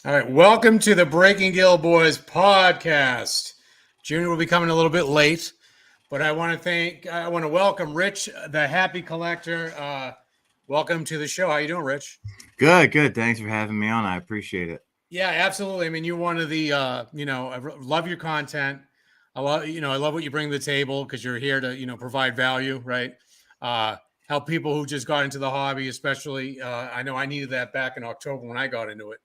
All right, welcome to the Breaking Gill Boys podcast. Junior will be coming a little bit late, but I want to welcome Rich, the Happy Collector. Welcome to the show. How you doing, Rich? Good. Thanks for having me on. I appreciate it. Yeah, absolutely. I mean, you're one of the, I love your content. I love what you bring to the table because you're here to, provide value, right? Help people who just got into the hobby, especially. I know I needed that back in October when I got into it.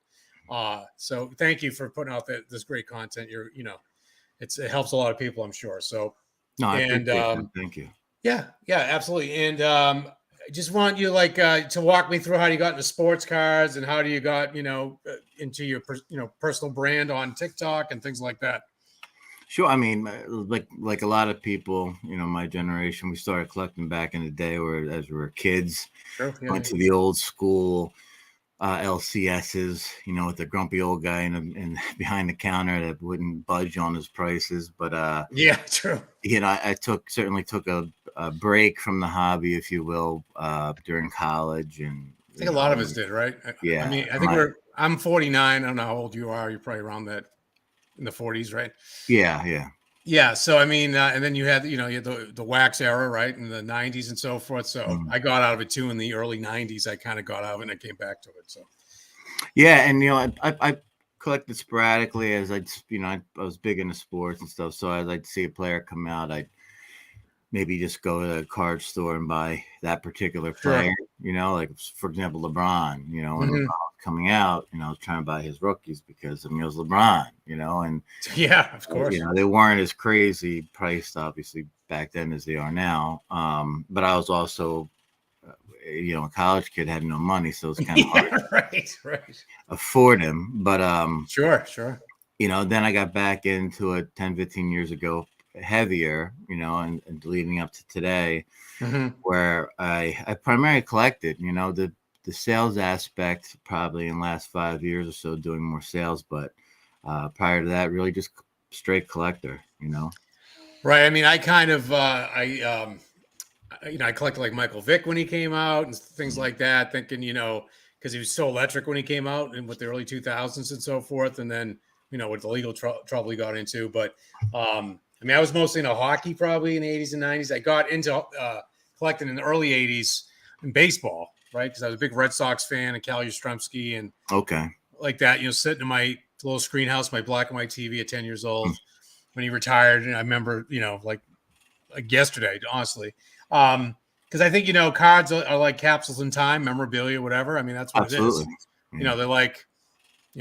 So thank you for putting out this great content. It helps a lot of people, I'm sure. So, No, I and appreciate that. Thank you. yeah, absolutely. And I just want you to walk me through how you got into sports cards and how do you got, into your, personal brand on TikTok and things like that. Sure. I mean, like a lot of people, my generation, we started collecting back in the day as we were kids. Sure. Yeah, went to the old school LCSs, with the grumpy old guy and behind the counter that wouldn't budge on his prices. But yeah, true. I certainly took a break from the hobby, if you will, during college, and I think a lot of us did, right? Yeah. I mean, I think I'm 49. I don't know how old you are. You're probably around that in the 40s, right? Yeah. Yeah. So, I mean, and then you had the wax era, right? In the 90s and so forth. So I got out of it too in the early 90s. I kind of got out of it and I came back to it. So, yeah. And, I collected sporadically as I was big into sports and stuff. So as I'd see a player come out, I'd maybe just go to a card store and buy that particular player, like for example, LeBron, when LeBron was coming out, I was trying to buy his rookies because it was LeBron, and yeah, of course, they weren't as crazy priced obviously back then as they are now. But I was also, a college kid, had no money, so it's kind of hard right. afford him. But sure. Then I got back into it 10, 15 years ago, heavier, and leading up to today, where I primarily collected, the sales aspect probably in the last 5 years or so doing more sales, but prior to that, really just straight collector, Right. I mean, I kind of, I collected like Michael Vick when he came out and things like that, thinking, because he was so electric when he came out and with the early 2000s and so forth. And then, with the legal trouble he got into. But, I mean, I was mostly into hockey probably in the 80s and 90s. I got into collecting in the early 80s in baseball, right? Because I was a big Red Sox fan and Cal Yastrzemski and like that, sitting in my little screen house, my black and white TV at 10 years old when he retired. And I remember, like yesterday, honestly. Because I think, cards are like capsules in time, memorabilia, whatever. I mean, that's what Absolutely. it is. They're like,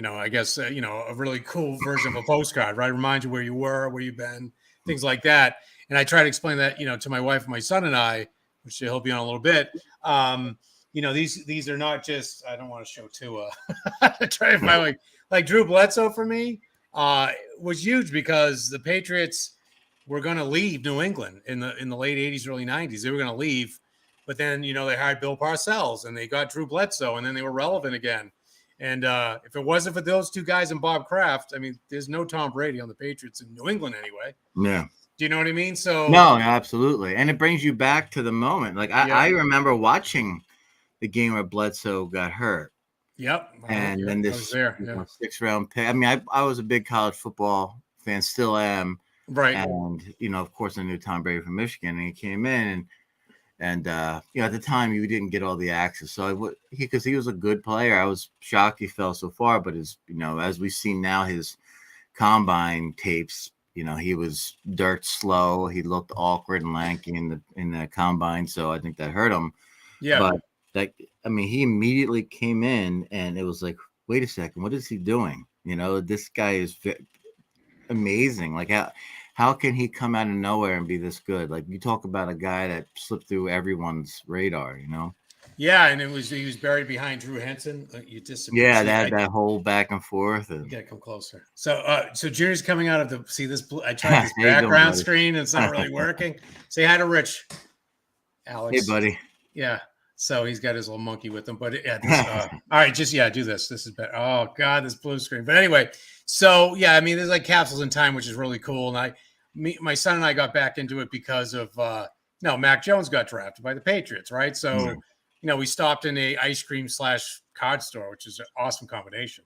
I guess, a really cool version of a postcard, right? Remind you where you were, where you've been, things like that. And I try to explain that, to my wife and my son and I, which he'll be on a little bit. These are not just, I don't want to show Tua. Try to find like Drew Bledsoe for me was huge because the Patriots were going to leave New England in the late 80s, early 90s. They were going to leave. But then, they hired Bill Parcells and they got Drew Bledsoe and then they were relevant again. And if it wasn't for those two guys and Bob Kraft, I mean, there's no Tom Brady on the Patriots in New England anyway. Yeah. Do you know what I mean? So no, absolutely. And it brings you back to the moment. Like I remember watching the game where Bledsoe got hurt. Yep. And then this 6th-round pick. I mean, I was a big college football fan, still am. Right. And, of course, I knew Tom Brady from Michigan, and he came in and at the time you didn't get all the access. So because he was a good player, I was shocked he fell so far. But as we've seen now, his combine tapes, he was dirt slow. He looked awkward and lanky in the combine. So I think that hurt him. Yeah. But he immediately came in and it was like, wait a second, what is he doing? This guy is amazing. Like how can he come out of nowhere and be this good? Like you talk about a guy that slipped through everyone's radar, Yeah, and he was buried behind Drew Henson. That whole back and forth. And... You gotta come closer. So Junior's coming out of this. I tried this background screen and it's not really working. Say hi to Rich, Alex. Hey, buddy. Yeah. So he's got his little monkey with him. But all right, just do this. This is better. Oh God, this blue screen. But anyway, so yeah, I mean, there's like capsules in time, which is really cool. And my son and I got back into it because of Mac Jones got drafted by the Patriots, right? So we stopped in a ice cream / card store, which is an awesome combination.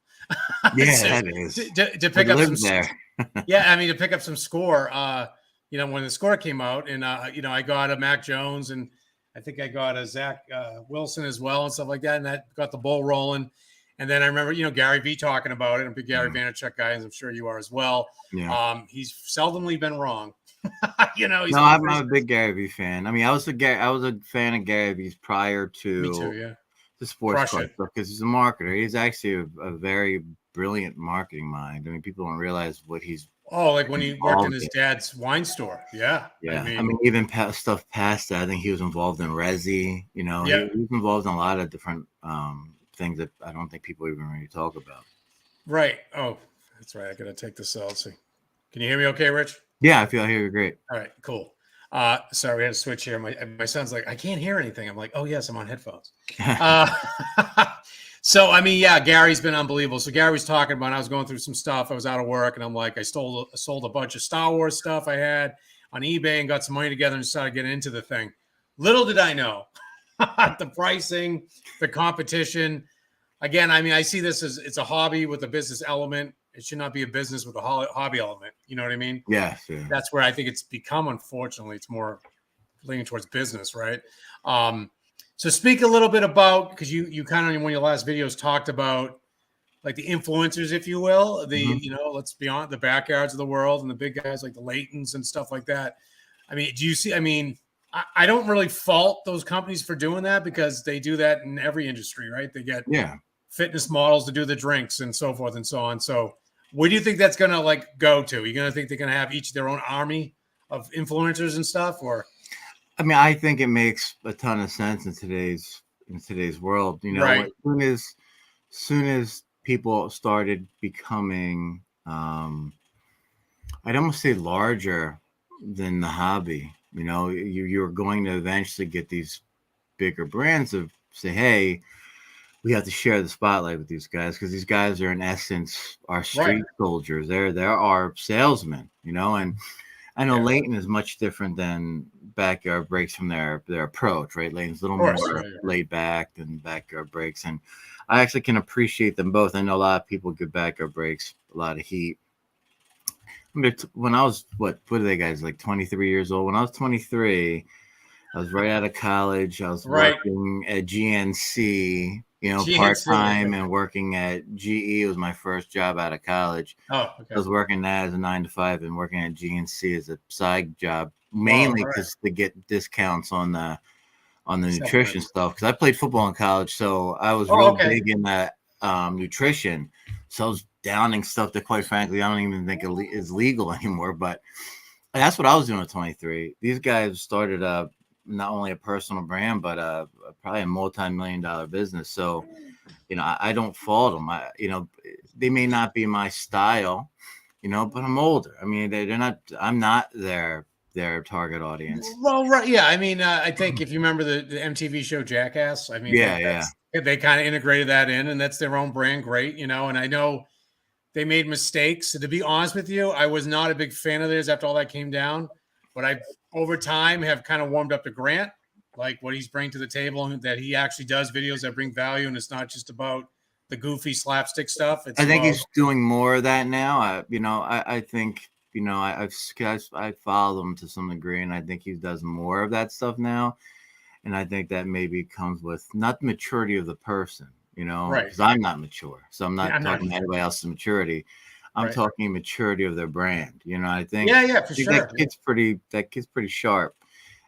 Yeah, So, that is. to I pick up some, lived there. yeah, I mean, to pick up some score, when the score came out, and I got a Mac Jones, and I think I got a Zach Wilson as well, and stuff like that, and that got the ball rolling. And then I remember, Gary V talking about it. I'm a big Gary Vaynerchuk guy, as I'm sure you are as well. Yeah. He's seldomly been wrong. He's No, I'm a big Gary Vee fan. I mean, I was a fan of Gary Vee's prior Me too, to yeah. the sports Crush card it. stuff because he's a marketer. He's actually a very brilliant marketing mind. I mean, people don't realize what he's Oh, like when he worked in involved his in. dad's wine store. Yeah. Yeah, I mean, even stuff past that. I think he was involved in Resi. He yeah. was involved in a lot of different things that I don't think people even really talk about. Right. Oh, that's right. I got to take this out. See, can you hear me okay, Rich? Yeah, I feel you're great. All right, cool. Sorry, we had to switch here. My son's like, I can't hear anything. I'm like, oh yes, I'm on headphones. So I mean, yeah, Gary's been unbelievable. So Gary was talking about, I was going through some stuff. I was out of work, and I'm like, I sold a bunch of Star Wars stuff I had on eBay and got some money together and started getting into the thing. Little did I know the pricing, the competition. Again, I mean, I see this as it's a hobby with a business element. It should not be a business with a hobby element. You know what I mean? Yeah, sure. That's where I think it's become, unfortunately, it's more leaning towards business, right? So speak a little bit about, because you kind of in one of your last videos talked about like the influencers, if you will, let's be honest, the backyards of the world and the big guys like the Laytons and stuff like that. I mean, do you see? I mean, I don't really fault those companies for doing that because they do that in every industry, right? They get fitness models to do the drinks and so forth and so on. So where do you think that's going to like go to? Are you going to think they're going to have each their own army of influencers and stuff, or? I mean, I think it makes a ton of sense in today's world. Right. As soon as people started becoming, I'd almost say larger than the hobby. You're going to eventually get these bigger brands to say, hey, we have to share the spotlight with these guys because these guys are in essence our street soldiers. They're our salesmen, and I know Layton is much different than Backyard Breaks from their approach, right? Layton's a little more laid back than Backyard Breaks, and I actually can appreciate them both. I know a lot of people give Backyard Breaks a lot of heat. When I was what are they guys like 23 years old? When I was 23, I was right out of college. I was working at GNC. Part-time and working at GE was my first job out of college. Oh, okay. I was working that as a 9-to-5 and working at GNC as a side job, mainly because to get discounts on the nutrition stuff. Because I played football in college, so I was real big in that nutrition. So I was downing stuff that, quite frankly, I don't even think is legal anymore. But that's what I was doing at 23. These guys started not only a personal brand, but probably a multi-million-dollar business. So, I don't fault them. They may not be my style, but I'm older. I mean, they're not. I'm not their target audience. Well, right, yeah. I mean, I think if you remember the MTV show Jackass, I mean, they kind of integrated that in, and that's their own brand. Great, And I know they made mistakes. So to be honest with you, I was not a big fan of theirs after all that came down. But I, over time, have kind of warmed up to Grant, like what he's bringing to the table, and that he actually does videos that bring value, and it's not just about the goofy slapstick stuff. I think he's doing more of that now. I think I follow him to some degree, and I think he does more of that stuff now. And I think that maybe comes with not the maturity of the person, because I'm not mature, so I'm not talking about anybody else's maturity. I'm talking maturity of their brand. I think for sure. That kid's pretty sharp.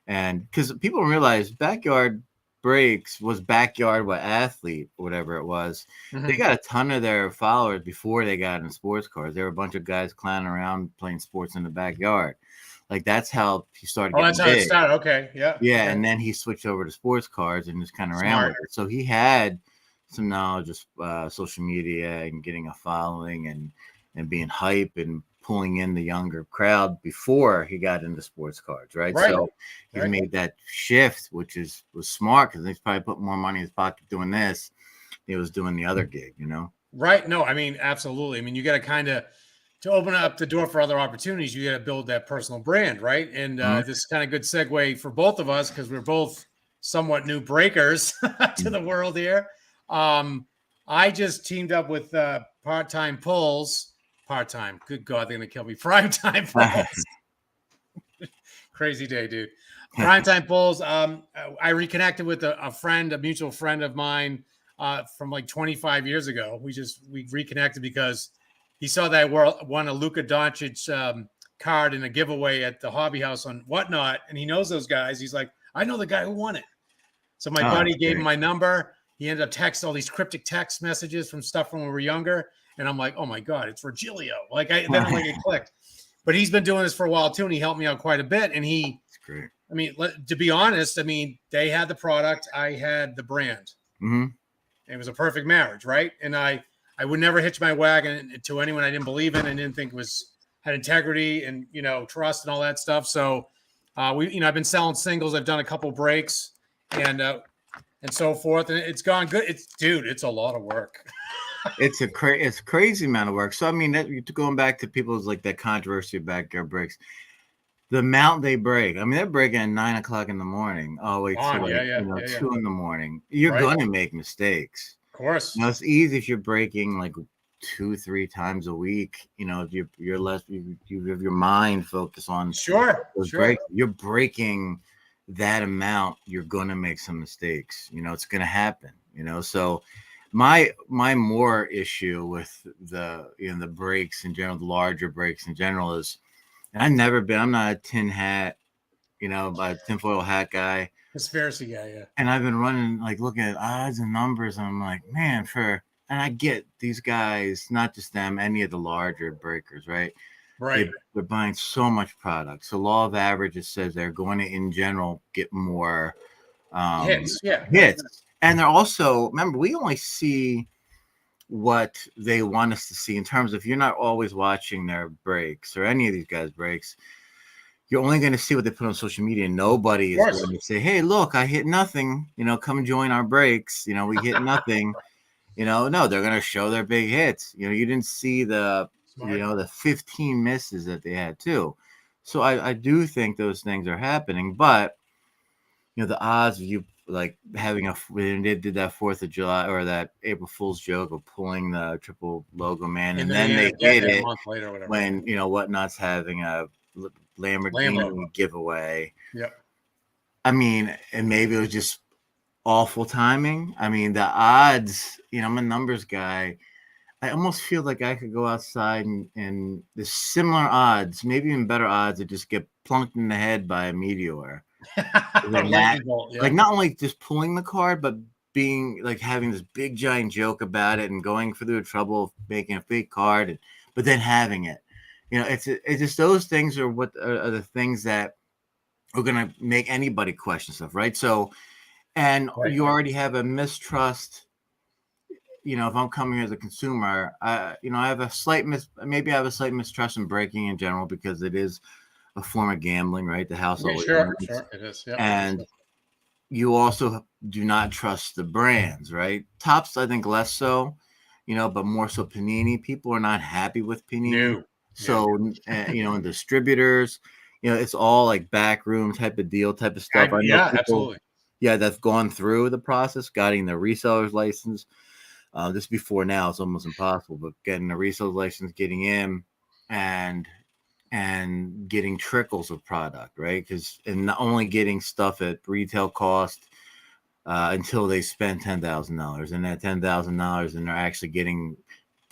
And because people don't realize Backyard Breaks was Backyard Athlete, whatever it was. Mm-hmm. They got a ton of their followers before they got in sports cars. There were a bunch of guys clowning around playing sports in the backyard. Like that's how he started. That's how it started. Okay. Yeah. Yeah. Okay. And then he switched over to sports cars and just kind of ran with it. So he had some knowledge of social media and getting a following and being hype and pulling in the younger crowd before he got into sports cards, right? So he made that shift, which was smart because he's probably put more money in his pocket doing this than he was doing the other gig, Right. No, I mean, absolutely. I mean, you got to kind of, to open up the door for other opportunities, you got to build that personal brand, right? And this is kind of good segue for both of us because we're both somewhat new breakers to the world here. I just teamed up with Part-Time Pulls. Part-time. Good God, they're gonna kill me. Prime-Time Pulls. Crazy day, dude. Prime-Time Pulls. I reconnected with a friend, a mutual friend of mine from like 25 years ago. We reconnected because he saw that I won a Luka Doncic card in a giveaway at the Hobby House on Whatnot, and he knows those guys. He's like, I know the guy who won it. So my buddy gave him my number. He ended up texting all these cryptic text messages from stuff from when we were younger. And I'm like, oh my God, it's Virgilio. Then I'm like, it clicked. But he's been doing this for a while too, and he helped me out quite a bit. And That's great. I mean, to be honest, I mean, they had the product, I had the brand. Mm-hmm. It was a perfect marriage, right? And I would never hitch my wagon to anyone I didn't believe in and didn't think had integrity and trust and all that stuff. So I've been selling singles. I've done a couple breaks and so forth, and it's gone good. It's a lot of work. It's crazy amount of work. So I mean, going back to people's like that controversy of backyard breaks, the amount they break. I mean, they're breaking at 9 o'clock in the morning. Oh wait, 2 in the morning. You're gonna make mistakes. Of course. It's easy if you're breaking like 2-3 times a week. You're less. You have your mind focused on those breaks. You're breaking that amount. You're gonna make some mistakes. It's gonna happen. So. My more issue with the breaks in general, the larger breaks in general is, and I'm not a tin hat, a tinfoil hat guy. Conspiracy guy, yeah. And I've been running, like looking at odds and numbers, and I'm like, man, and I get these guys, not just them, any of the larger breakers, right? Right. They're buying so much product. So law of averages says they're going to, in general, get more hits. Yeah. Hits. And they're also, remember, we only see what they want us to see in terms of, you're not always watching their breaks or any of these guys' breaks. You're only going to see what they put on social media. Nobody is going to say, hey, look, I hit nothing. Come join our breaks. We hit nothing. No, they're going to show their big hits. You didn't see the 15 misses that they had too. So I do think those things are happening, but the odds of you like having when they did that 4th of July or that April Fool's joke of pulling the triple logo man, and then they hit it a month later, whatever. when Whatnot's having a Lamborghini giveaway. Yep. I mean, and maybe it was just awful timing. I mean, the odds. I'm a numbers guy. I almost feel like I could go outside and the similar odds, maybe even better odds, to just get plunked in the head by a meteor. Like not only just pulling the card, but being like having this big giant joke about it and going through the trouble of making a fake card, but then having it. It's just those things are what are the things that are going to make anybody question stuff, right? So, and you already have a mistrust. If I'm coming as a consumer, I have a slight mistrust in breaking in general because it is a form of gambling, right? The house always sure, it is. Yeah. And you also do not trust the brands, right? Tops, I think, less so, but more so Panini. People are not happy with Panini. No. So, and distributors, it's all like backroom type of deal, type of stuff. I know people, absolutely. Yeah, that's gone through the process, getting the reseller's license. This before now, it's almost impossible, but getting a reseller's license, getting in, and getting trickles of product, right? And not only getting stuff at retail cost until they spend $10,000, and that $10,000, and they're actually getting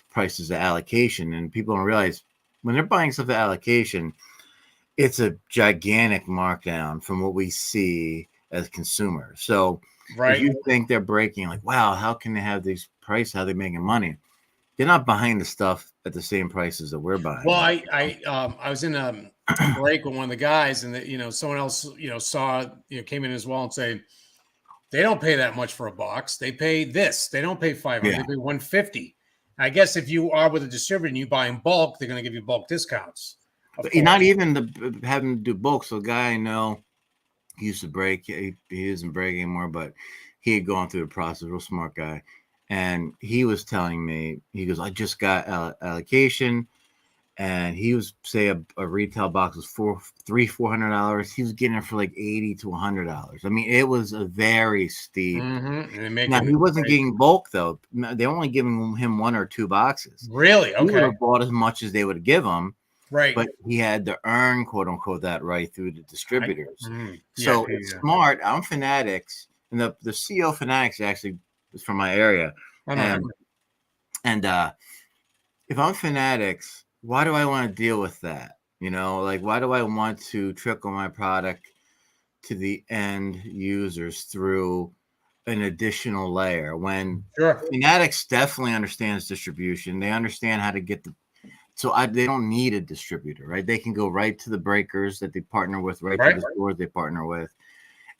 prices at allocation. And people don't realize when they're buying stuff at allocation, it's a gigantic markdown from what we see as consumers. So if you think they're breaking, like, wow, how can they have these prices? How are they making money? They're not buying the stuff at the same prices that we're buying. Well, I was in a break with one of the guys, and someone else saw came in as well and say they don't pay that much for a box. They pay this. They don't pay $500. They pay $150. I guess if you are with a distributor and you buy in bulk, they're going to give you bulk discounts. But not even having to do bulk. So a guy I know, he used to break. He isn't breaking anymore, but he had gone through the process. Real smart guy. And he was telling me, he goes, I just got allocation, and he was say a retail box was $400. He was getting it for like $80 to $100. I mean, it was a very steep. And they're Now making he wasn't right? getting bulk though. They're only giving him 1 or 2 boxes. Really He would okay, have bought as much as they would give him, right? but he had to earn quote unquote that right through the distributors. Yeah, So it's yeah. smart. I'm Fanatics, and the CEO of Fanatics actually is from my area, I know. and if I'm Fanatics, why do I want to deal with that? Like why do I want to trickle my product to the end users through an additional layer when Sure. Fanatics definitely understands distribution. They understand how to get they don't need a distributor, right? They can go right to the breakers that they partner with, right to Right. the stores they partner with.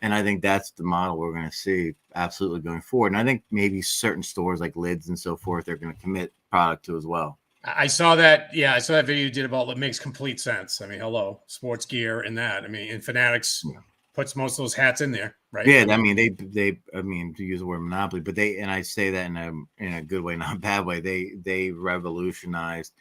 And I think that's the model we're going to see absolutely going forward. And I think maybe certain stores like Lids and so forth, they're going to commit product to as well. I saw that. Yeah, I saw that video you did about it. Makes complete sense. I mean, hello, sports gear and that. I mean, and Fanatics puts most of those hats in there, right? Yeah, I mean I mean to use the word monopoly, but and I say that in a good way, not a bad way. They revolutionized,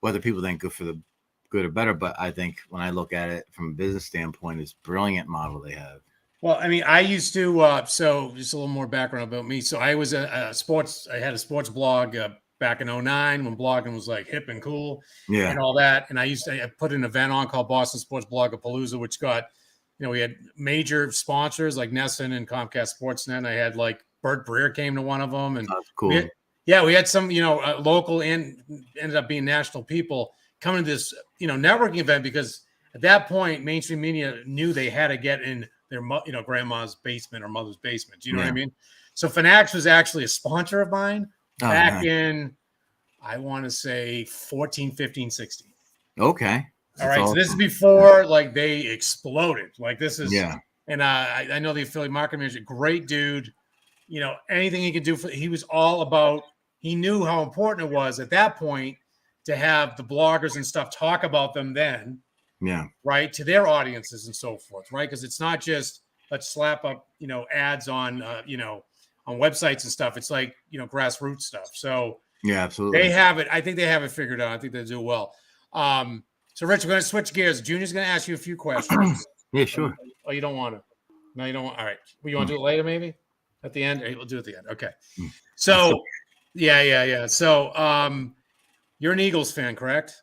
whether people think good or better, but I think when I look at it from a business standpoint, it's a brilliant model they have. Well, I mean, I used to. So just a little more background about me. So I was a sports. I had a sports blog back in '09 when blogging was like hip and cool Yeah, and all that. And I put an event on called Boston Sports Blogapalooza, which got, we had major sponsors like Nesson and Comcast Sportsnet. And I had like Bert Breer came to one of them, and that's we cool. had, we had some, local and ended up being national people coming to this, networking event because at that point, mainstream media knew they had to get in their, grandma's basement or mother's basement. Do you know what I mean? So Fanatics was actually a sponsor of mine back Nice. in, I want to say 14, 15, 16. Okay. All That's right. So this is awesome. before like they exploded. Like this is, Yeah. and I know the affiliate marketing manager, great dude. Anything he could do he was all about, he knew how important it was at that point to have the bloggers and stuff talk about them then, Yeah. right, to their audiences and so forth, right? Because it's not just let's slap up, ads on, on websites and stuff. It's like, grassroots stuff. So Yeah, absolutely. they have it. I think they have it figured out. I think they do well. So Rich, we're going to switch gears. Junior's going to ask you a few questions. Yeah, sure. Oh, you don't want to? No, you don't want. All right. Well, you want to do it later, maybe at the end? We'll do it at the end. Okay. So, yeah. So, you're an Eagles fan, correct?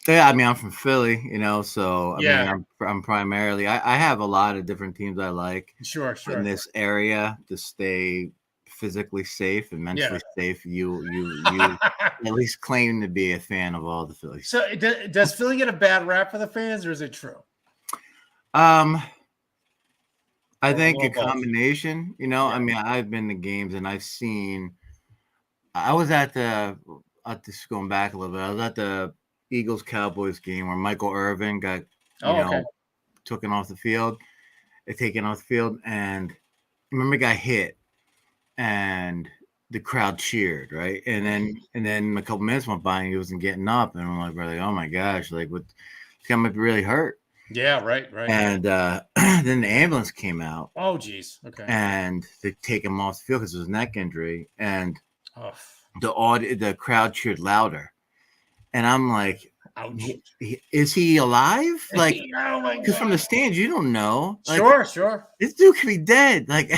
Yeah, I mean, I'm from Philly, so I Yeah. mean, I'm primarily, I have a lot of different teams I like Sure. in this area to stay physically safe and mentally safe. You at least claim to be a fan of all the Phillies. So, does Philly get a bad rap for the fans, or is it true? I Or a think a little both? combination, I mean, I've been to games and I've seen, I was just going back a little bit, I was at the Eagles Cowboys game where Michael Irvin got, Okay. taken off the field, and remember he got hit and the crowd cheered, right? And then a couple minutes went by and he wasn't getting up, and I'm like, really, oh my gosh, like what, this guy might be really hurt. Yeah, right. And then the ambulance came out. Oh, geez. Okay. And they take him off the field because it was a neck injury, and Oh. the crowd cheered louder, and I'm like, ouch. Is he alive? Like, oh my because from the stands you don't know. Like, sure. This dude could be dead. Like,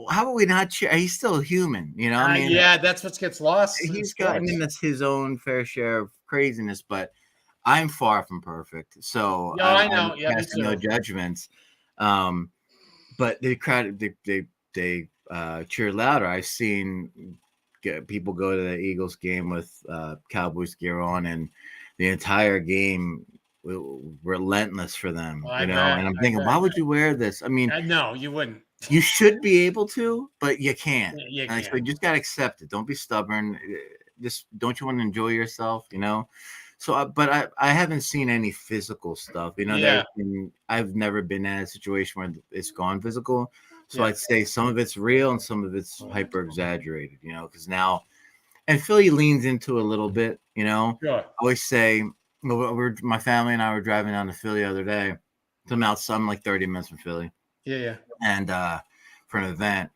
how about we not cheer? He's still human, I mean, yeah, that's what gets lost. he's got. I mean, that's his own fair share of craziness, but I'm far from perfect, so I know. Yeah, casting no judgments. But the crowd, they cheer louder. I've seen people go to the Eagles game with Cowboys gear on, and the entire game relentless for them. And I'm thinking, why would you wear this? I mean, no, you wouldn't. You should be able to, but you can't. You can't. So you just gotta accept it. Don't be stubborn. Just don't you want to enjoy yourself? So, but I haven't seen any physical stuff. I've never been in a situation where it's gone physical. So I'd say some of it's real and some of it's hyper exaggerated. Because now, and Philly leans into a little bit. Sure. I always say, my family and I were driving down to Philly the other day. So I'm like 30 minutes from Philly. Yeah. And for an event.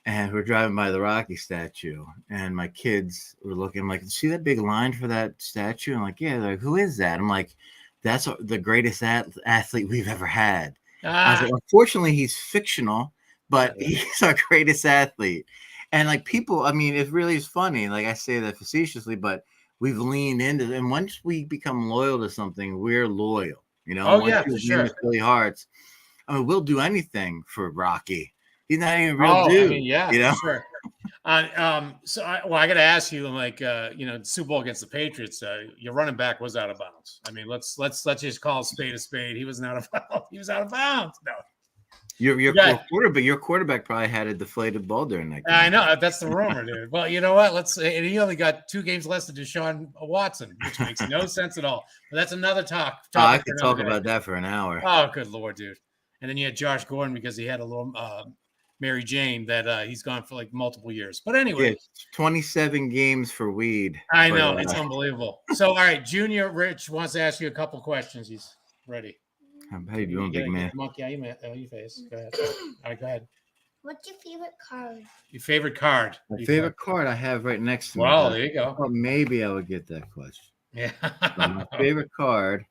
and we're driving by the Rocky statue, and my kids were looking. I'm like, see that big line for that statue? I'm like, yeah. They're like, who is that? I'm like, that's the greatest athlete we've ever had. I was Ah, like, unfortunately, he's fictional, but yeah. he's our greatest athlete. And like people, I mean, it really is funny. Like I say that facetiously, but we've leaned into it. And once we become loyal to something, we're loyal. You know, Oh once yeah, you for win the sure. Philly Hearts, I mean, we'll do anything for Rocky. He's not even a real Oh, I dude, mean, yeah, you for know? sure. I got to ask you, like, Super Bowl against the Patriots, your running back was out of bounds. I mean, let's just call a spade a spade. He was not out of bounds. He was out of bounds. No, Your yeah, quarterback probably had a deflated ball during that I game. know that's the rumor, dude. Well, you know what? And he only got 2 games less than Deshaun Watson, which makes no sense at all. But that's another Oh, I topic for could another talk day. about that for an hour. Oh, good lord, dude. And then you had Josh Gordon because he had a little Mary Jane that he's gone for like multiple years. But Yeah, anyway, 27 games for weed. I But know it's unbelievable. So, all right, Junior Rich wants to ask you a couple questions. He's ready. how you doing, big man? Get the monkey out your face. Go ahead. All right, go ahead. What's your favorite card? Your favorite card? My favorite card I have right next to me. Well, but there you I go. thought maybe I would get that question. Yeah. So my favorite card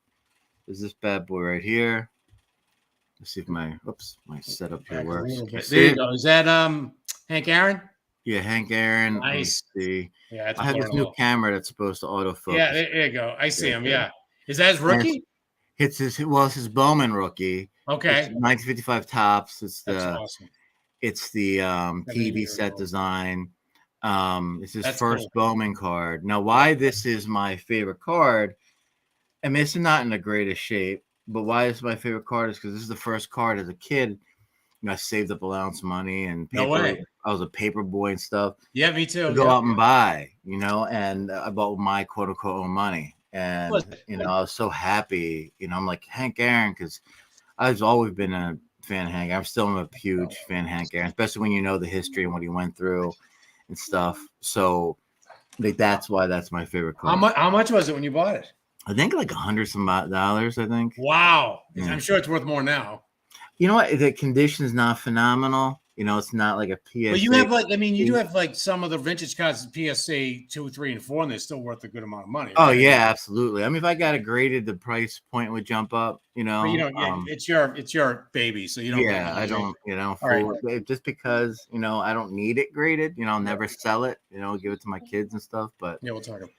is this bad boy right here. Let's see if my setup here Back a works. little Can you bit. see There you it? go. Is that Hank Aaron? Yeah, Hank Aaron. Let me Nice. see. Yeah, it's I have this blurring a new little. camera that's supposed to autofocus. Yeah, there you go. I see right him. there. Yeah. Is that his And rookie? it's his Bowman rookie. It's Okay. 1955 tops. That's awesome. It's the 7 TV years set old. design. It's his That's first cool. Bowman card. Now, why this is my favorite card? I mean, it's not in the greatest shape, but why it's my favorite card is because this is the first card as a kid. You know, I saved up allowance money and No paper. way. I was a paper boy and stuff Yeah, me too. to go Yeah. out and buy, you know, and I bought with my quote unquote own money. And, Listen. you know, I was so happy, you know, I'm like Hank Aaron, because I've always been a fan of Hank. I'm still a huge fan of Hank Aaron, especially when you know the history and what he went through and stuff. So like that's why that's my favorite card. How much was it when you bought it? I think like $100 I think. Wow. Yeah. I'm sure it's worth more now. You know what? The condition is not phenomenal. You know, it's not like a PSA. But you have you do have like some of the vintage cards, PSA 2, 3, and 4, and they're still worth a good amount of money. Oh right? yeah, absolutely. I mean, if I got it graded, the price point would jump up. You know, But you don't. It's your baby, so you don't. Yeah, I don't. You know, just because I don't need it graded. You know, I'll never sell it. You know, give it to my kids and stuff. But yeah, we'll talk about.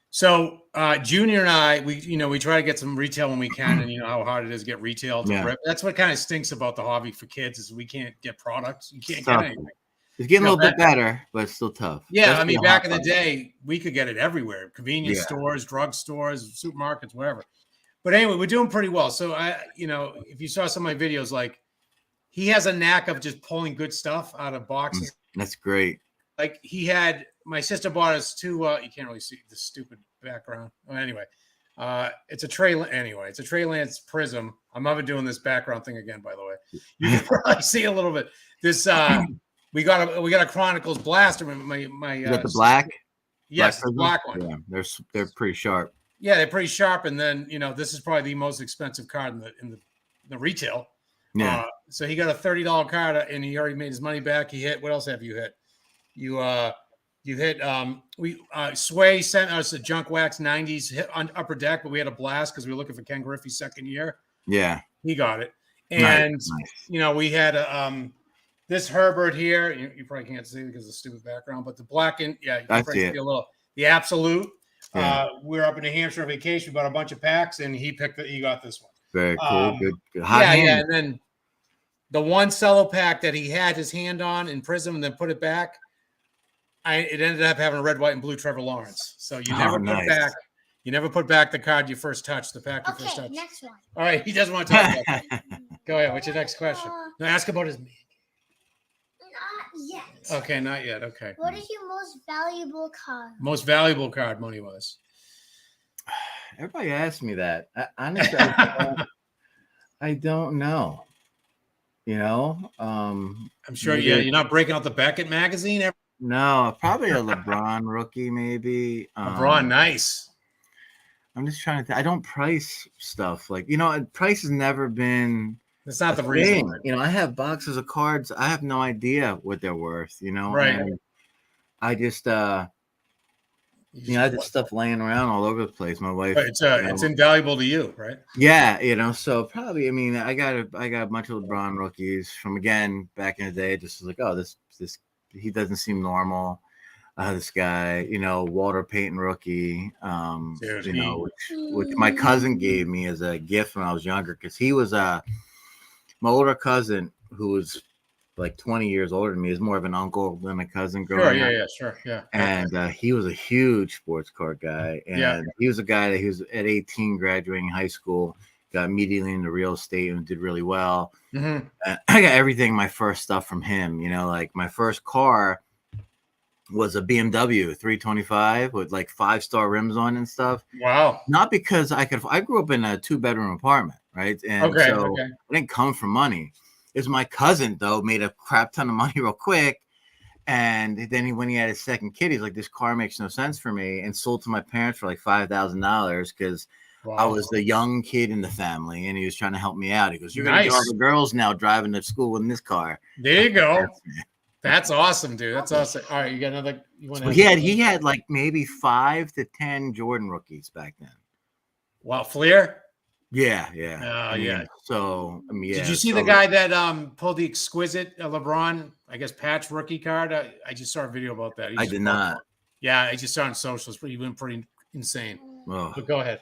So Junior and I, we try to get some retail when we can, and you know how hard it is to get retail to rip. That's what kind of stinks about the hobby for kids is we can't get products. You can't get anything. It's getting a little bit better, but it's still tough. Yeah, I mean, back in the day, we could get it everywhere: convenience stores, drug stores, supermarkets, wherever. But anyway, we're doing pretty well. So if you saw some of my videos, like he has a knack of just pulling good stuff out of boxes. That's great. Like my sister bought us 2. You can't really see the stupid background. Well, anyway, it's a Trey Lance Prism. I'm never doing this background thing again, by the way. You can probably see a little bit. This we got a Chronicles blaster. My you got the black. Yes, the black one. Yeah, they're pretty sharp. Yeah, they're pretty sharp. And then this is probably the most expensive card in the retail. Yeah. So he got a $30 card, and he already made his money back. He hit. What else have you hit? You hit. Sway sent us a Junk Wax 90s hit on Upper Deck, but we had a blast because we were looking for Ken Griffey's second year. Yeah, he got it. And nice. We had this Herbert here. You probably can't see because of the stupid background, but the black and you can see a little. The Absolute. Yeah. We were up in New Hampshire on vacation. We bought a bunch of packs, and he got this one. Very cool. Good. Yeah. And then the one cello pack that he had his hand on in Prism and then put it back. It ended up having a red, white, and blue Trevor Lawrence. So you never put back. You never put back the card you first touched. The pack you first touched. Next one. All right, he doesn't want to talk about that. Go ahead. What's your next question? No, ask about his. Not yet. Okay, not yet. Okay. What is your most valuable card? Most valuable card, money was. Everybody asks me that. Honestly, I don't know. You know, I'm sure. Yeah, you're not breaking out the Beckett magazine. No, probably a LeBron rookie, maybe. LeBron, nice. I'm just trying to think. I don't price stuff price has never been That's not a the reason. thing. You know, I have boxes of cards. I have no idea what they're worth. You know, Right. and I just You I had just- this stuff laying around all over the place. My wife, But it's invaluable to you, right? yeah, so probably. I mean, I got a bunch of LeBron rookies from again back in the day. Just was like, oh, this he doesn't seem normal. This guy, Walter Payton rookie, Dude, which my cousin gave me as a gift when I was younger, because he was my older cousin who was like 20 years older than me, is more of an uncle than a cousin growing up. Sure, yeah. And he was a huge sports card guy, and Yeah. he was a guy that he was at 18, graduating high school, got immediately into real estate and did really well. Mm-hmm. I got everything, my first stuff from him. Like my first car was a BMW 325 with like 5-star rims on and stuff. Wow. Not because I grew up in a 2-bedroom apartment, right? And so I didn't come from money. It's my cousin though made a crap ton of money real quick. And then when he had his second kid, he's like, this car makes no sense for me, and sold to my parents for like $5,000 because I was the young kid in the family, and he was trying to help me out. He goes, you're going to get all the girls now driving to school in this car. There you go. That's awesome, dude. That's awesome. All right, you got another. He had like maybe 5 to 10 Jordan rookies back then. Wow, Fleer. Yeah. Yeah. So Did you see the guy that pulled the exquisite LeBron, I guess, patch rookie card? I just saw a video about that. I did not. Yeah, I just saw it on socials. He went pretty insane. Oh. But go ahead.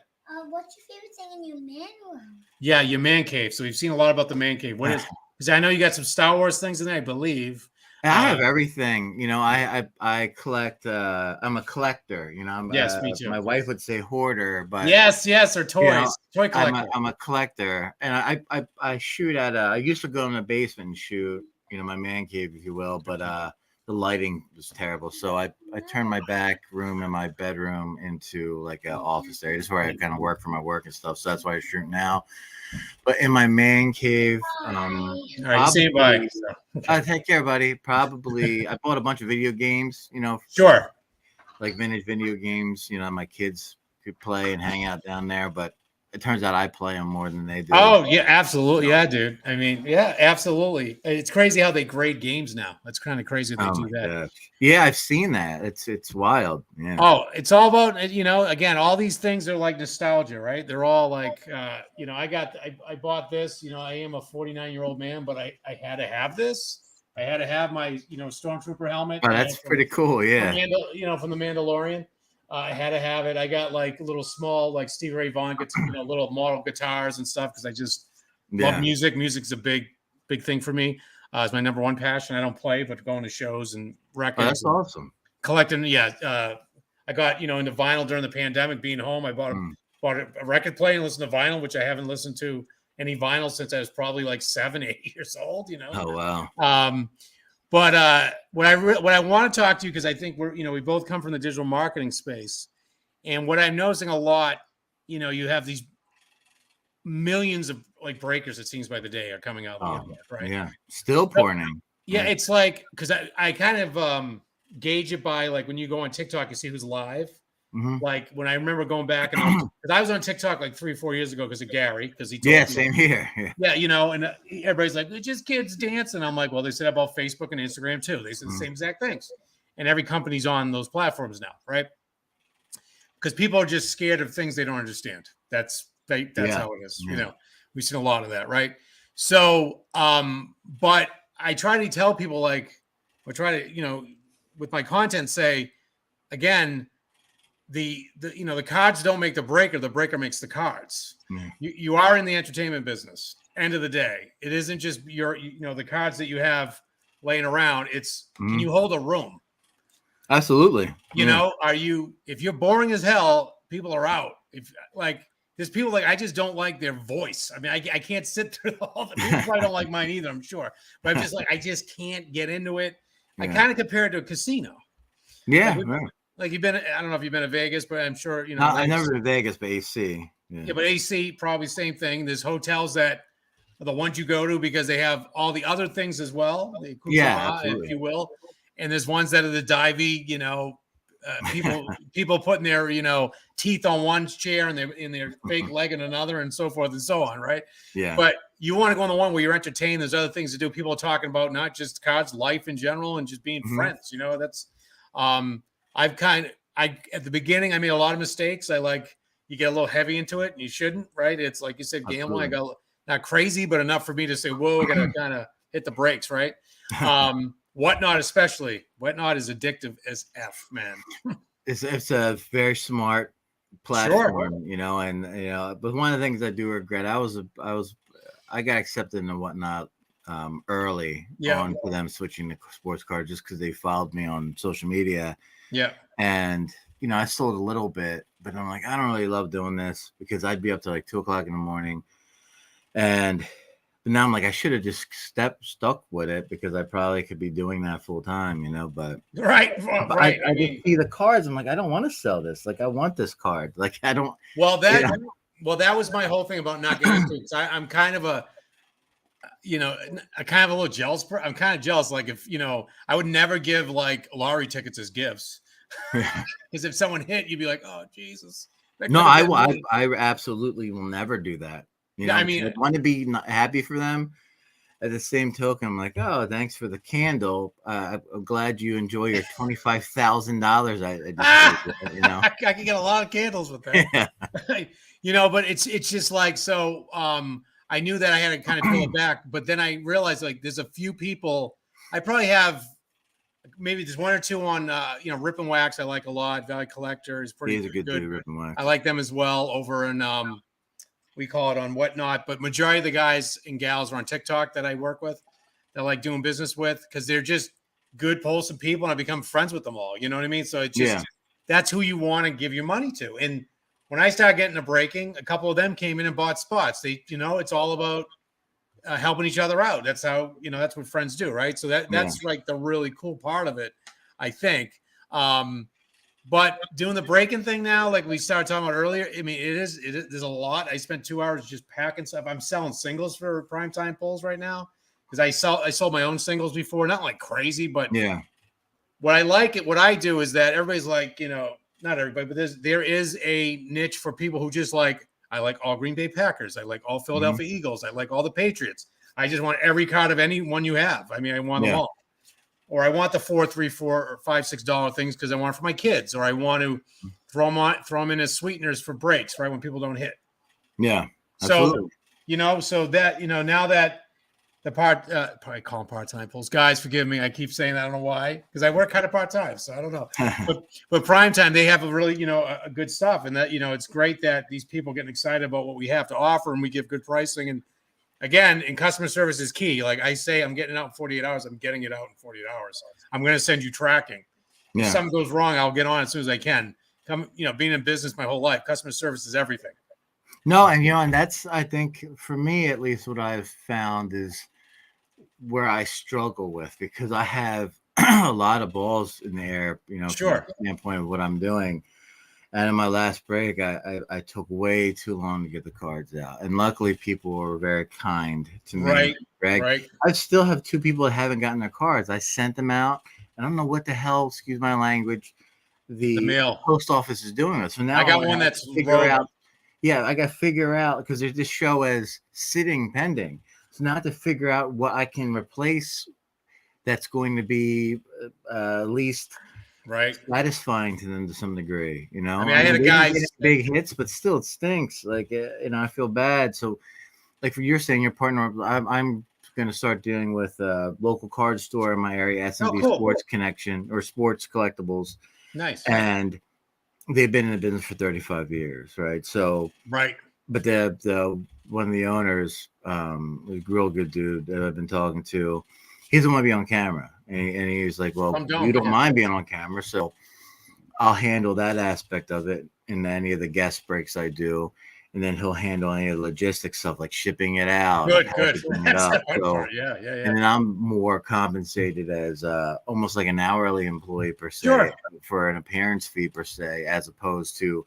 What's your favorite thing in your man room? Yeah, your man cave. So we've seen a lot about the man cave. What is? Because I know you got some Star Wars things in there, I believe. I have everything. I collect. I'm a collector. Yes, me too. My wife would say hoarder, but yes, or toys. Toy collector. I'm a collector, and I shoot at. I used to go in the basement and shoot. My man cave, if you will, but the lighting was terrible, so I turned my back room and my bedroom into like an office area. This is where I kind of work for my work and stuff. So that's why I shoot now. But in my man cave, all right, say bye. Take care, buddy. Probably, I bought a bunch of video games. Sure, like vintage video games. My kids could play and hang out down there, but it turns out I play them more than they do. Oh yeah, absolutely, yeah, dude. I mean, yeah, absolutely. It's crazy how they grade games now. That's kind of crazy that they do that. Gosh. Yeah, I've seen that. It's wild. Yeah. Oh, it's all about again, all these things are like nostalgia, right? They're all like, I bought this. I am a 49-year-old man, but I had to have this. I had to have my Stormtrooper helmet. Oh, that's pretty cool. Yeah. From the Mandalorian. I had to have it. I got like little small, like Stevie Ray Vaughan, little model guitars and stuff because I just love music. Music's a big thing for me. It's my number one passion. I don't play, but going to shows and records. Oh, that's awesome. Collecting, I got into vinyl during the pandemic. Being home, I bought a record player and listened to vinyl, which I haven't listened to any vinyl since I was probably like 7, 8 years old. Oh wow. But what I want to talk to you, because I think we both come from the digital marketing space, and what I'm noticing a lot, you have these millions of like breakers, it seems by the day, are coming out, right? Yeah, still pouring in. Yeah, it's like because I kind of gauge it by like when you go on TikTok, you see who's live. Mm-hmm. Like when I remember going back and because I was on TikTok like 3 or 4 years ago because of Gary, because he told me, same here. Yeah, and everybody's like, it's just kids dancing. I'm like, well, they said about Facebook and Instagram too. They said the same exact things, and every company's on those platforms now, right? Because people are just scared of things they don't understand. That's how it is. Yeah. We've seen a lot of that, right? So, but I try to tell people with my content, say again. The cards don't make the breaker makes the cards. You are in the entertainment business. End of the day, it isn't just the cards that you have laying around. It's can you hold a room? Absolutely. If you're boring as hell, people are out. If there's people like I just don't like their voice. I mean, I can't sit through all the people. Probably don't like mine either, I'm sure. But I'm just like I just can't get into it. I kind of compare it to a casino. Yeah. Like I don't know if you've been to Vegas, but I'm sure I never been to Vegas, but AC. Yeah, but AC probably same thing. There's hotels that are the ones you go to because they have all the other things as well. If you will. And there's ones that are the divey, people putting their teeth on one chair and their fake leg in another, and so forth and so on, right? Yeah. But you want to go on the one where you're entertained. There's other things to do. People are talking about not just cards, life in general, and just being friends. You know, that's at the beginning I made a lot of mistakes. You get a little heavy into it, and you shouldn't, right? It's like you said, gambling. I got not crazy, but enough for me to say, whoa, I gotta kind of hit the brakes, right? Whatnot, especially. Whatnot is addictive as F, man. It's a very smart platform, you know, and but one of the things I do regret, I got accepted into Whatnot early on for them switching to sports card just because they followed me on social media. Yeah. And I sold a little bit, but I'm like, I don't really love doing this because I'd be up to like 2:00 in the morning. But now I'm like, I should have just stuck with it because I probably could be doing that full time, but right. I just see the cards. I'm like, I don't want to sell this. Like, I want this card. Like, I don't. Well, that was my whole thing about not getting into it. I'm kind of a little jealous. I'm kind of jealous. Like, if I would never give like lottery tickets as gifts because if someone hit, you'd be like, oh Jesus. No, I absolutely will never do that. I mean, I want to be happy for them. At the same token, I'm like, oh, thanks for the candle. I'm glad you enjoy your $25,000. I can get a lot of candles with that. Yeah. But it's just like so. I knew that I had to kind of pull it back, but then I realized like there's a few people. I probably have maybe there's one or two on Rip and Wax. I like a lot. Valley Collector is pretty. He's a good dude, Rip and Wax. I like them as well over in we call it on Whatnot, but majority of the guys and gals are on TikTok that I work with, that I like doing business with, because they're just good, wholesome people, and I become friends with them all. You know what I mean? So it's just that's who you want to give your money to. And when I started getting to breaking, a couple of them came in and bought spots. They, it's all about helping each other out. That's how that's what friends do, right? So that's like the really cool part of it, I think. But doing the breaking thing now, like we started talking about earlier, I mean, it is there's a lot. I spent 2 hours just packing stuff. I'm selling singles for primetime pulls right now because I sold my own singles before, not like crazy, but what I do is that everybody's like, not everybody, but there is a niche for people who just like, I like all Green Bay Packers. I like all Philadelphia Eagles. I like all the Patriots. I just want every card of any one you have. I mean, I want them all. Or I want the $4, $3, $4, or $5, $6 things because I want it for my kids, or I want to throw them in as sweeteners for breaks, right? When people don't hit. Yeah. Absolutely. So, so that, now that the probably call them part-time pulls, guys, forgive me. I keep saying that. I don't know why, because I work kind of part-time. So I don't know, but prime time, they have a really, a good stuff. And that, it's great that these people getting excited about what we have to offer and we give good pricing. And again, in customer service is key. Like I say, I'm getting it out in 48 hours. I'm getting it out in 48 hours. I'm going to send you tracking. If something goes wrong, I'll get on as soon as I can. Being in business my whole life, customer service is everything. No, and that's, I think, for me at least, what I've found is where I struggle with, because I have a lot of balls in the air, from the standpoint of what I'm doing. And in my last break, I took way too long to get the cards out. And luckily, people were very kind to me. Right, Greg. right. I still have 2 people that haven't gotten their cards. I sent them out. I don't know what the hell, excuse my language, the mail post office is doing it. So now I got one that's figure out. Yeah, I got to figure out, because there's this show as sitting pending. So now I have to figure out what I can replace that's going to be at least satisfying to them to some degree. I mean, I had a guy big hits, but still it stinks. Like, I feel bad. So, like for you're saying, your partner, I'm going to start dealing with a local card store in my area, S&B Sports Connection, or Sports Collectibles. Nice. And they've been in the business for 35 years, right? So, but the one of the owners, a real good dude that I've been talking to, he doesn't want to be on camera. And he's like, well, you don't mind being on camera, so I'll handle that aspect of it in any of the guest breaks I do. And then he'll handle any of the logistics stuff, like shipping it out. Good. So, yeah. And then I'm more compensated as almost like an hourly employee per se, for an appearance fee per se, as opposed to,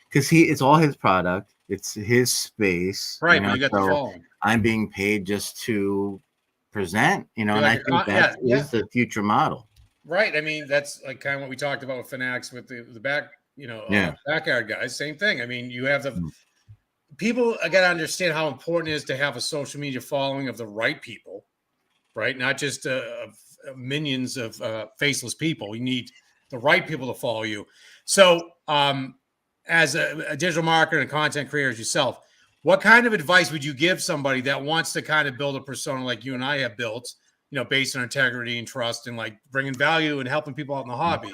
because it's all his product. It's his space. Right. You got the phone. I'm being paid just to present, and I think that is the future model. Right. I mean, that's like kind of what we talked about with Fanatics with the back, backyard guys. Same thing. I mean, you have the people got to understand how important it is to have a social media following of the right people, right? Not just minions of faceless people. You need the right people to follow you. So, as a digital marketer and content creator as yourself, what kind of advice would you give somebody that wants to kind of build a persona like you and I have built, based on integrity and trust and like bringing value and helping people out in the hobby?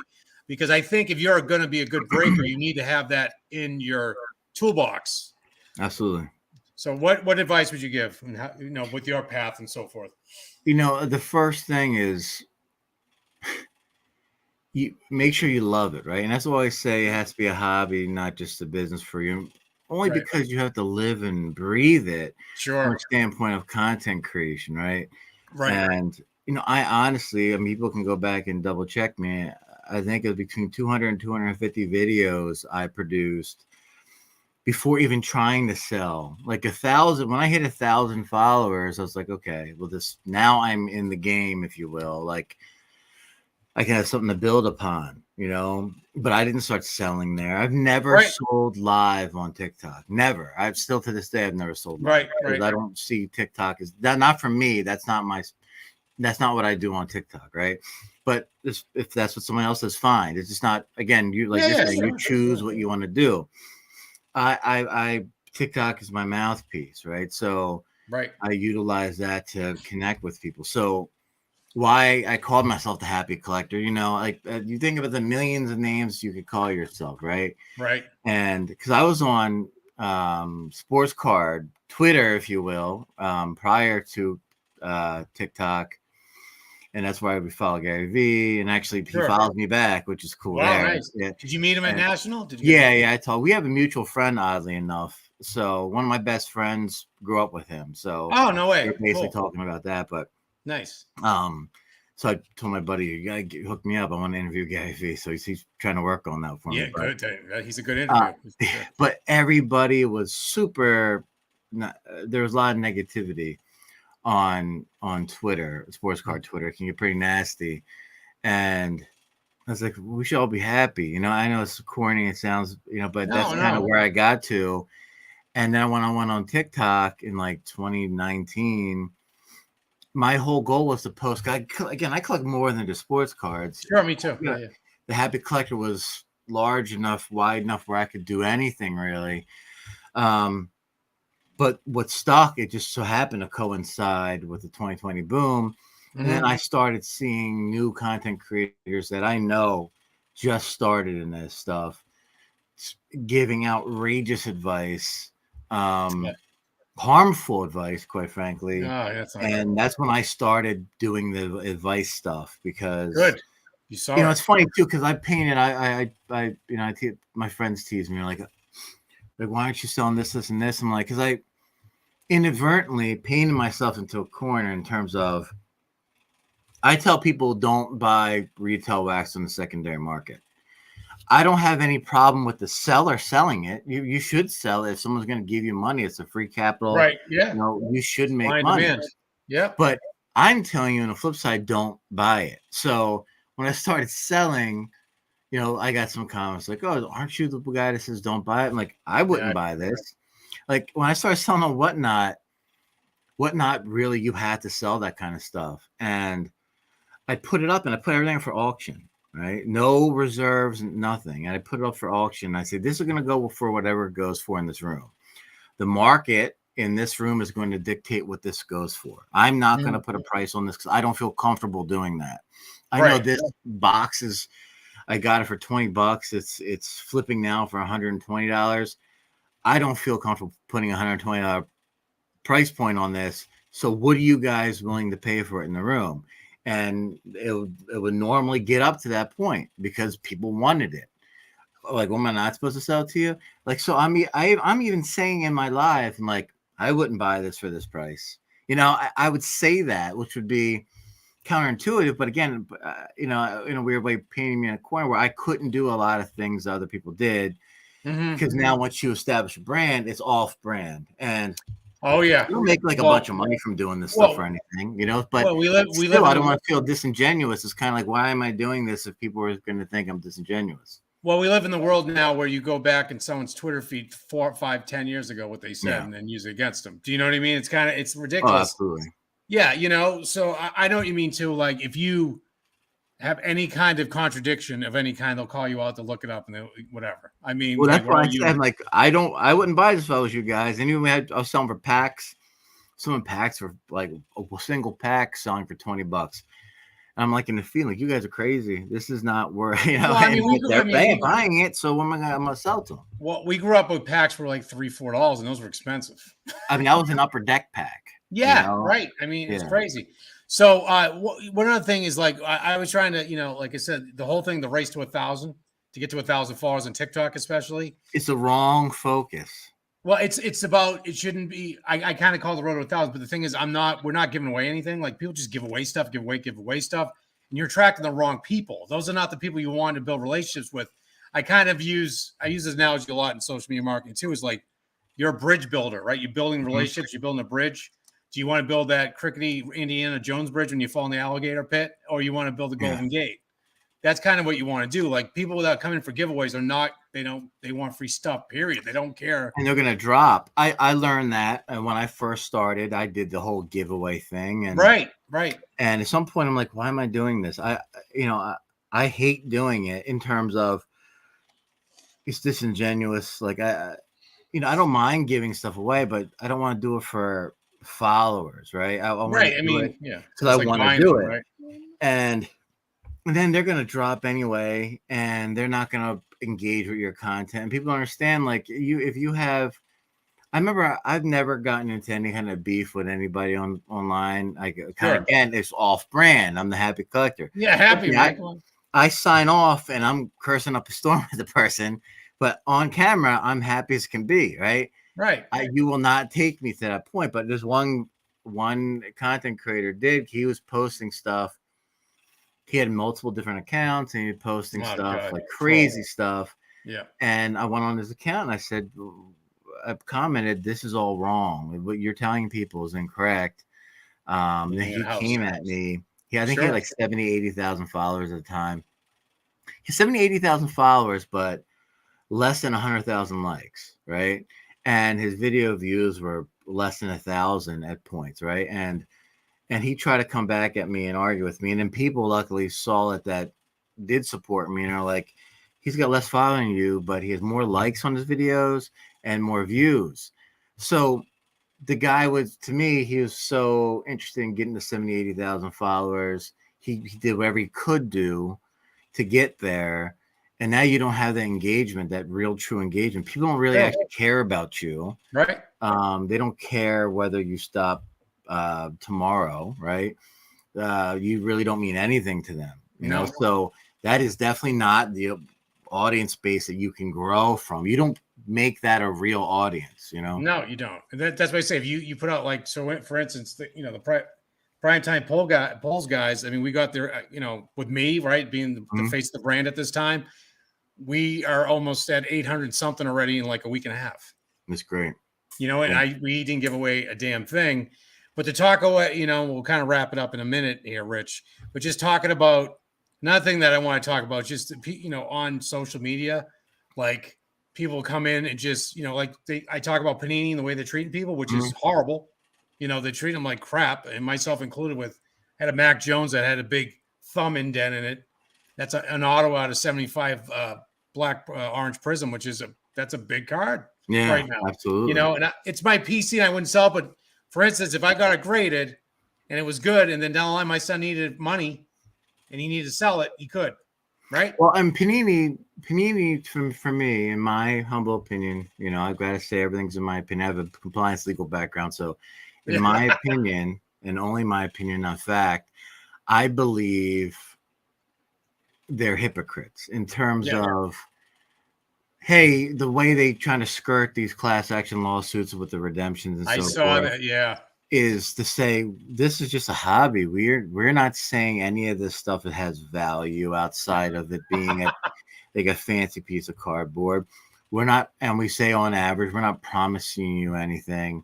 Because I think if you're going to be a good breaker, you need to have that in your toolbox. Absolutely. So what advice would you give, and how, with your path and so forth? The first thing is you make sure you love it, right? And that's why I say it has to be a hobby, not just a business for you. Only Right. because you have to live and breathe it from Sure. a standpoint of content creation, right? Right. And I honestly, people can go back and double check me. I think it was between 200 and 250 videos I produced before even trying to sell. Like 1,000, when I hit 1,000 followers, I was like, okay, well, now I'm in the game, if you will. Like I can have something to build upon, but I didn't start selling there. I've never sold live on TikTok. Never. I've still to this day, I've never sold live. Right. I don't see TikTok as that. Not for me. That's not what I do on TikTok. Right. But if that's what someone else does, fine. It's just not, again, you choose what you want to do. I TikTok is my mouthpiece, right? So I utilize that to connect with people. So why I called myself the Happy Collector, you think about the millions of names you could call yourself, right? Right. And because I was on Sports Card, Twitter, if you will, prior to TikTok. And that's why we follow Gary Vee, and actually he follows me back, which is cool. Wow, there. nice. Yeah. Did you meet him at National? We have a mutual friend, oddly enough. So one of my best friends grew up with him. So no way. We're basically talking about that, but nice. So I told my buddy, you gotta hook me up. I want to interview Gary Vee. So he's trying to work on that for me. Yeah, good. He's a good interview. But everybody was super. There was a lot of negativity on Twitter, Sports Card Twitter. It can get pretty nasty, and I was like, we should all be happy. I know it's corny. It sounds, but that's kind of where I got to. And then when I went on TikTok in like 2019, my whole goal was to post. Again, I collect more than just sports cards. Sure, me too. Yeah. The Happy Collector was large enough, wide enough where I could do anything really. But what stuck, it just so happened to coincide with the 2020 boom. And then I started seeing new content creators that I know just started in this stuff, giving outrageous advice, harmful advice, quite frankly. That's when I started doing the advice stuff because you saw it's funny too, because I painted, my friends tease me like, why aren't you selling this, and this? I'm like, because I inadvertently painted myself into a corner in terms of, I tell people don't buy retail wax on the secondary market. I don't have any problem with the seller selling it. You should sell it. If someone's going to give you money, it's a free capital. Right. Yeah. You should make money. Yeah. But I'm telling you on the flip side, don't buy it. So when I started selling, I got some comments like, oh, aren't you the guy that says don't buy it? I'm like, I wouldn't buy this. Like when I started selling on Whatnot really, you had to sell that kind of stuff. And I put it up and I put everything for auction, right? No reserves, nothing. And I put it up for auction. I said, this is going to go for whatever it goes for in this room. The market in this room is going to dictate what this goes for. I'm not going to put a price on this because I don't feel comfortable doing that. I know this box is, I got it for $20. It's flipping now for $120. I don't feel comfortable putting $120 price point on this. So what are you guys willing to pay for it in the room? And it would normally get up to that point because people wanted it. Like, well, am I not supposed to sell it to you? Like, so I'm even saying in my live, I'm like, I wouldn't buy this for this price. I would say that, which would be counterintuitive, but again, in a weird way, painting me in a corner where I couldn't do a lot of things other people did, because now once you establish a brand, it's off brand, and you don't make like a bunch of money from doing this stuff or anything, But we live. I don't want to feel disingenuous. It's kind of like, why am I doing this if people are going to think I'm disingenuous? Well, we live in the world now where you go back in someone's Twitter feed 4, 5, 10 years ago what they said Yeah. and then use it against them. Do you know what I mean? It's Oh, ridiculous. absolutely. Yeah, so I know what you mean too. Like if you have any kind of contradiction of any kind, they'll call you out to look it up and whatever. I mean, Well, like that's we're why all I said, human. like, I wouldn't buy this if I was you guys. And even I was selling for packs. Some packs for like a single pack selling for $20. I'm like in the feeling like you guys are crazy. This is not where Well, I mean, but they're buying it. So when I'm gonna sell to them? well, we grew up with packs for like $3, $4, and those were expensive. I mean, that was an upper deck pack. Yeah, right. I mean, it's crazy. So one other thing is like I was trying to, like I said, the whole thing, the race to 1,000 to get to 1,000 followers on TikTok, especially. It's the wrong focus. Well, it's about it shouldn't be. I kind of call the road to 1,000, but the thing is, we're not giving away anything. Like people just give away stuff, give away stuff, and you're attracting the wrong people. Those are not the people you want to build relationships with. I use this analogy a lot in social media marketing too. Is like you're a bridge builder, right? You're building relationships. You're building a bridge. Do you want to build that crickety Indiana Jones bridge when you fall in the alligator pit, or you want to build the Golden Gate? That's kind of what you want to do. Like people that come in for giveaways are not. They want free stuff. Period. They don't care. And they're gonna drop. I learned that, and when I first started, I did the whole giveaway thing, and Right. And at some point, I'm like, why am I doing this? I hate doing it in terms of it's disingenuous. Like I don't mind giving stuff away, but I don't want to do it for followers, right? I want to do it because I want to do it, right? And then they're gonna drop anyway, and they're not gonna engage with your content. And people don't understand, like if you have. I remember I've never gotten into any kind of beef with anybody online. Again, it's off brand. I'm the happy collector. Yeah, happy. I sign off and I'm cursing up a storm with the person, but on camera, I'm happy as can be. Right. Right. You will not take me to that point. But there's one content creator he was posting stuff. He had multiple different accounts and he was posting stuff like crazy stuff. Yeah. And I went on his account and I said, I commented, this is all wrong. What you're telling people is incorrect. Then he came at me. I think he had like 70, 80,000 followers at the time. He had 70, 80,000 followers, but less than 100,000 likes, right? And his video views were less than 1,000 at points, right? And he tried to come back at me and argue with me. And then people luckily saw it that did support me and are like, he's got less following you, but he has more likes on his videos and more views. So the guy to me, he was so interested in getting to 70, 80,000 followers. He did whatever he could do to get there. And now you don't have that engagement, that real true engagement. People don't really actually care about you. Right. They don't care whether you stop tomorrow, right? You really don't mean anything to them, you know? So that is definitely not the audience base that you can grow from. You don't make that a real audience, No, you don't. That's why I say if you put out like, so for instance, the prime time polls guys. I mean, we got there, with me, right, being the face of the brand at this time. We are almost at 800 something already in like a week and a half. That's great. And we didn't give away a damn thing. But to talk away, we'll kind of wrap it up in a minute here, Rich. But just talking about another thing that I want to talk about, just on social media, like people come in and just I talk about Panini and the way they're treating people, which is horrible. They treat them like crap, and myself included. Had a Mac Jones that had a big thumb indent in it. That's an auto out of 75 black orange prism, that's a big card right now. Absolutely. And it's my PC and I wouldn't sell, but for instance, if I got it graded and it was good, and then down the line my son needed money and he needed to sell it, he could, right? Well, and Panini for me, in my humble opinion, I've got to say everything's in my opinion. I have a compliance legal background, so in my opinion, and only my opinion, not fact, I believe they're hypocrites in terms of, hey, the way they trying to skirt these class action lawsuits with the redemptions and I saw that, is to say this is just a hobby. We're not saying any of this stuff that has value outside of it being like a fancy piece of cardboard. We're not, and we say on average, we're not promising you anything,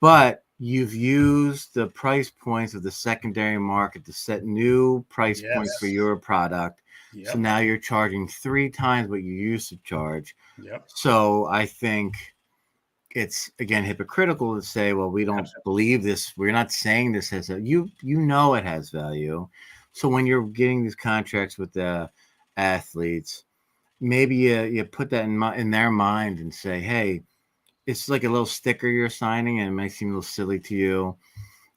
but you've used the price points of the secondary market to set new price points for your product So Yep. now you're charging 3 times what you used to charge. Yep. So I think it's again hypocritical to say, well, we don't Absolutely. believe this. We're not saying this has a you know it has value. So when you're getting these contracts with the athletes, maybe you put that in their mind and say, hey, it's like a little sticker you're signing, and it might seem a little silly to you,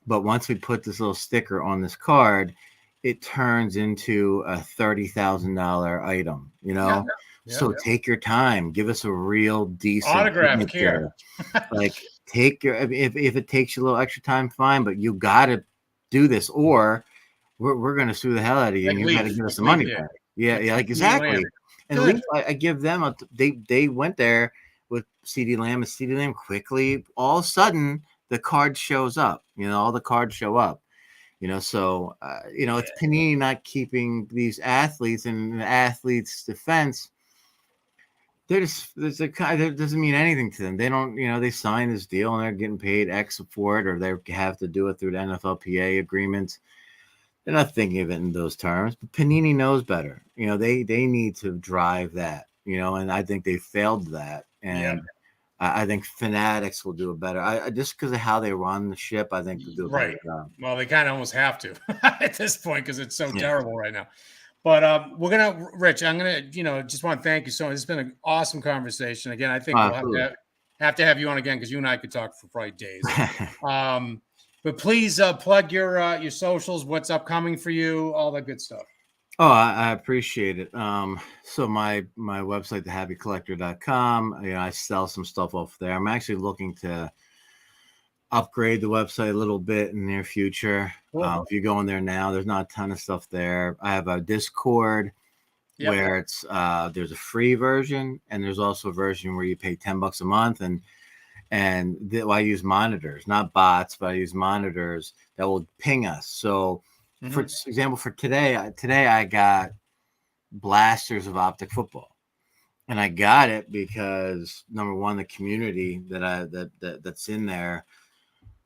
but once we put this little sticker on this card, it turns into a $30,000 item, you know? Yeah. So take your time, give us a real decent Autographed care. signature. Like take your, if it takes you a little extra time, fine, but you got to do this, or we're going to sue the hell out of you, Like and you got to Leaf. give us the Like money Leaf did. back. Yeah, yeah, like CD Lamb. exactly. And Good. Leaf, I give them they went there with CD Lamb, and CD Lamb quickly, all of a sudden, the card shows up. You know, all the cards show up. You know, so you know, it's Panini not keeping these athletes. And in the athletes' defense, they're just it doesn't mean anything to them. They don't, you know, they sign this deal and they're getting paid X for it, or they have to do it through the NFLPA agreements. They're not thinking of it in those terms. But Panini knows better. You know, they need to drive that. You know, and I think they failed that. And I think Fanatics will do it better. I just because of how they run the ship, I think they'll do a better job. Well, they kind of almost have to at this point because it's so terrible right now. But we're gonna, Rich. I'm gonna, just want to thank you so much. It's been an awesome conversation. Again, I think we'll have to have you on again because you and I could talk for probably days. But please plug your socials. What's upcoming for you? All that good stuff. Oh, I appreciate it. So my website, thehappycollector.com, I sell some stuff off there. I'm actually looking to upgrade the website a little bit in the near future. Cool. If you go in there now, there's not a ton of stuff there. I have a Discord where it's there's a free version, and there's also a version where you pay $10 a month, and I use monitors, not bots, but I use monitors that will ping us. So for example, for today I got blasters of optic football, and I got it because number one, the community that's in there,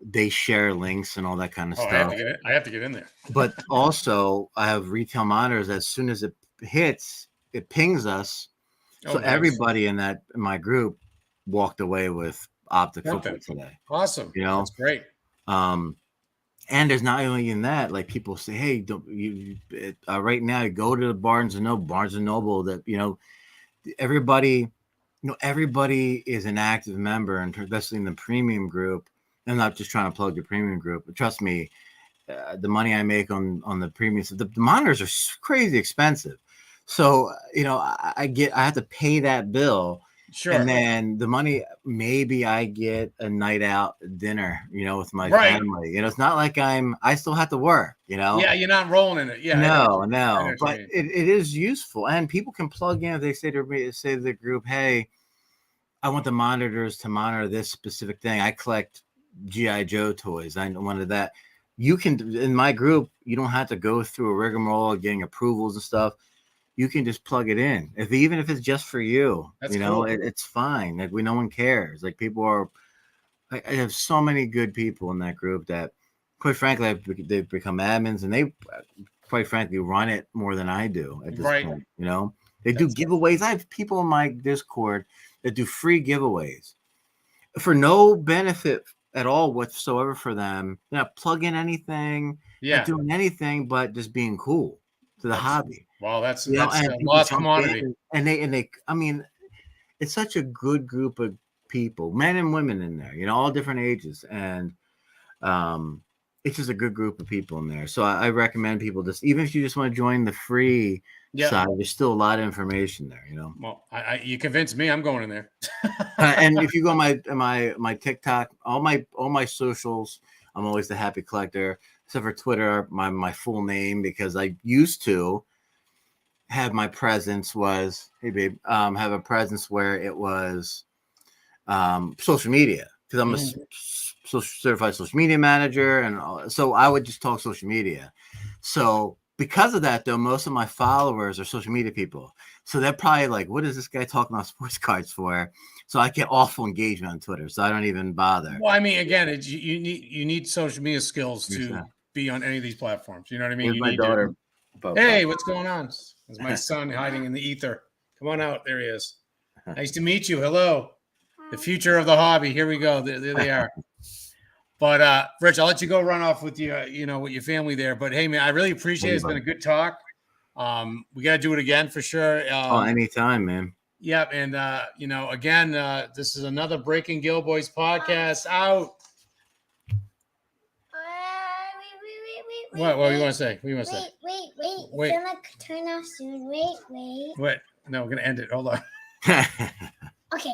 they share links and all that kind of stuff. I have to get in there. But also I have retail monitors. As soon as it hits, it pings us. So nice. Everybody in my group walked away with optic football today. Awesome. That's great. And there's not only in that, like people say, hey, don't you right now you go to the Barnes and Noble that, everybody is an active member, and especially in the premium group. I'm not just trying to plug the premium group, but trust me, the money I make on the premium, the monitors are crazy expensive. So, I have to pay that bill. Sure. And then the money, maybe I get a night out dinner, with my family. It's not like I still have to work, Yeah, you're not rolling in it. Yeah. No. But it is useful. And people can plug in if they say to the group, hey, I want the monitors to monitor this specific thing. I collect G.I. Joe toys. I wanted that. You can, in my group, you don't have to go through a rigmarole of getting approvals and stuff. You can just plug it in. Even if it's just for you, cool. It's fine. Like no one cares. Like I have so many good people in that group that, quite frankly, they've become admins, and they, quite frankly, run it more than I do at this point. They do giveaways. I have people in my Discord that do free giveaways for no benefit at all whatsoever for them. They're not plugging anything, not doing anything, but just being cool to the hobby. Wow, that's lost commodity. And they, I mean, it's such a good group of people, men and women in there, all different ages. And it's just a good group of people in there. So I recommend people even if you just want to join the free side, there's still a lot of information there, Well, you convinced me. I'm going in there. And if you go my TikTok, all my socials, I'm always the Happy Collector, except for Twitter, my full name, because I used to have my presence was, hey babe, have a presence where it was social media, because I'm a certified social media manager, and so I would just talk social media. So because of that, though, most of my followers are social media people. So they're probably like, what is this guy talking about sports cards for? So I get awful engagement on Twitter, so I don't even bother. Well, I mean, again, you need social media skills to be on any of these platforms. You know what I mean? Here's my daughter. Hey, what's going on? There's my son hiding in the ether. Come on out. There he is. Nice to meet you. Hello. The future of the hobby. Here we go. There they are. But Rich, I'll let you go run off with your, with your family there. But hey, man, I really appreciate it. It's been a good talk. We got to do it again for sure. Anytime, man. Yep. And, again, this is another Breaking Gill Boys podcast out. What do you want to say? What do you want to say? Wait. Wait. It's gonna turn off soon. Wait. What? No, we're going to end it. Hold on. Okay.